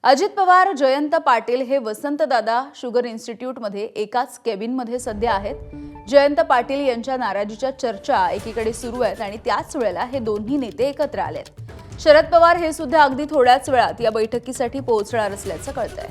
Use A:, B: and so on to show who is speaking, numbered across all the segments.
A: अजित पवार, जयंत पाटील हे वसंतदादा शुगर इन्स्टिट्यूटमध्ये एकाच केबिनमध्ये सध्या आहेत। जयंत पाटील यांच्या नाराजीच्या चर्चा एकीकडे सुरू आहेत आणि त्याच वेळेला हे दोन्ही नेते एकत्र आलेत। शरद पवार हे सुद्धा अगदी थोड्याच वेळात या बैठकीसाठी पोहोचणार असल्याचं कळतंय।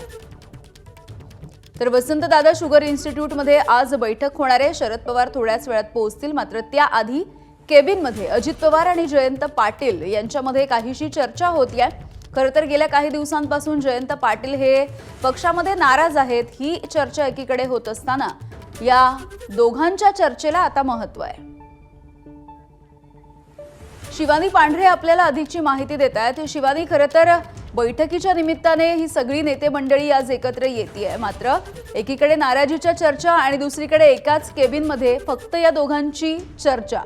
A: तर वसंतदादा शुगर इन्स्टिट्यूटमध्ये आज बैठक होणार आहे। शरद पवार थोड्याच वेळात पोहोचतील, मात्र त्याआधी केबिनमध्ये अजित पवार आणि जयंत पाटील यांच्यामध्ये काहीशी चर्चा होतीये। खरं तर गेल्या काही दिवसांपासून जयंत पाटील हे पक्षामध्ये नाराज आहेत। ही चर्चा एकीकडे होत असताना या दोघांच्या चर्चेला आता महत्त्व आहे। शिवानी पांढरे आपल्याला अधिकची माहिती देत आहेत। शिवानी, खरं तर बैठकीच्या निमित्ताने ही सगळी नेते मंडळी आज एकत्र येतेय, मात्र एकीकडे नाराजीच्या चर्चा आणि दुसरीकडे एकाच केबिनमध्ये फक्त या दोघांची चर्चा।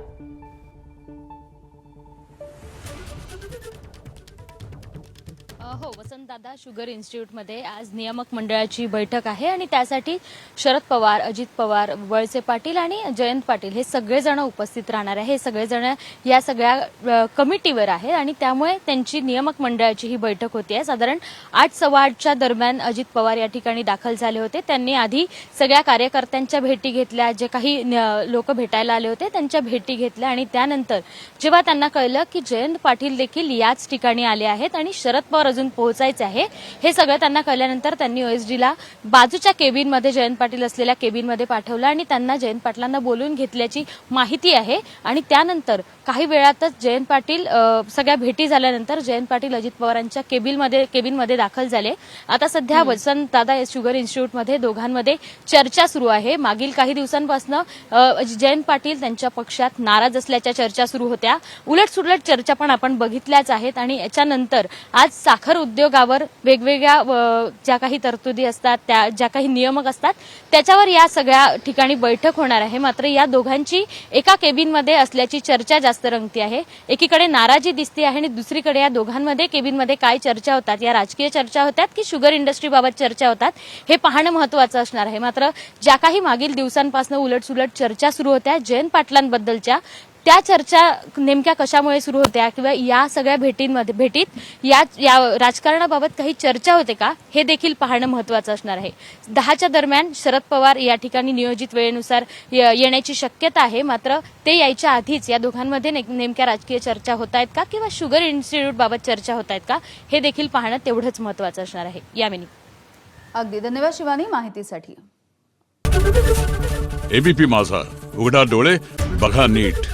B: हो, वसंतदादा शुगर इन्स्टिट्यूटमध्ये आज नियामक मंडळाची बैठक आहे आणि त्यासाठी शरद पवार, अजित पवार, वळसे पाटील आणि जयंत पाटील हे सगळेजण उपस्थित राहणार आहे। हे सगळेजण या सगळ्या कमिटीवर आहेत आणि त्यामुळे त्यांची नियामक मंडळाची ही बैठक होती आहे। साधारण 8:15च्या दरम्यान अजित पवार या ठिकाणी दाखल झाले होते। त्यांनी आधी सगळ्या कार्यकर्त्यांच्या भेटी घेतल्या, जे काही लोक भेटायला आले होते त्यांच्या भेटी घेतल्या आणि त्यानंतर जेव्हा त्यांना कळलं की जयंत पाटील देखील याच ठिकाणी आले आहेत आणि शरद पवार अजून पोहोचायचे आहे, हे सगळं त्यांना कळल्यानंतर त्यांनी ओएसडीला बाजूच्या केबिनमध्ये जयंत पाटील असलेल्या केबिनमध्ये पाठवलं आणि त्यांना जयंत पाटलांना बोलून घेतल्याची माहिती आहे। आणि त्यानंतर काही वेळातच जयंत पाटील सगळ्या भेटी झाल्यानंतर जयंत पाटील अजित पवारांच्या केबिनमध्ये दाखल झाले। आता सध्या वसंतदादा शुगर इन्स्टिट्यूटमध्ये दोघांमध्ये चर्चा सुरू आहे। मागील काही दिवसांपासून जयंत पाटील त्यांच्या पक्षात नाराज असल्याच्या चर्चा सुरू होत्या। उलटसुलट चर्चा पण आपण बघितल्याच आहेत आणि याच्यानंतर आज साखर उद्योगावर वेगवेगळ्या ज्या काही तरतुदी असतात, त्या ज्या काही नियमक असतात त्याच्यावर या सगळ्या ठिकाणी बैठक होणार आहे। मात्र या दोघांची एका केबिनमध्ये असल्याची चर्चा जास्त रंगती आहे। एकीकडे नाराजी दिसते आहे आणि दुसरीकडे या दोघांमध्ये केबिनमध्ये काय चर्चा होतात, या राजकीय चर्चा होतात की शुगर इंडस्ट्रीबाबत चर्चा होतात, हे पाहणं महत्त्वाचं असणार आहे। मात्र ज्या काही मागील दिवसांपासून उलटसुलट चर्चा सुरू होत्या जयंत पाटलांबद्दलच्या, त्या चर्चा नेमक्या कशामुळे सुरू होत्या किंवा या सगळ्या भेटीत या राजकारणाबाबत काही चर्चा होते का, हे देखील पाहणं महत्त्वाचं असणार आहे। 10च्या दरम्यान शरद पवार या ठिकाणी नियोजित वेळेनुसार येण्याची शक्यता आहे, मात्र ते यायच्या आधीच या दोघांमध्ये नेमक्या राजकीय चर्चा होत आहेत का किंवा शुगर इन्स्टिट्यूटबाबत चर्चा होत आहेत का, हे देखील पाहणं तेवढंच महत्त्वाचं असणार आहे। यामिनी,
A: अगदी धन्यवाद शिवानी माहितीसाठी।
C: एबीपी माझा, उघडा डोळे बघा नीट।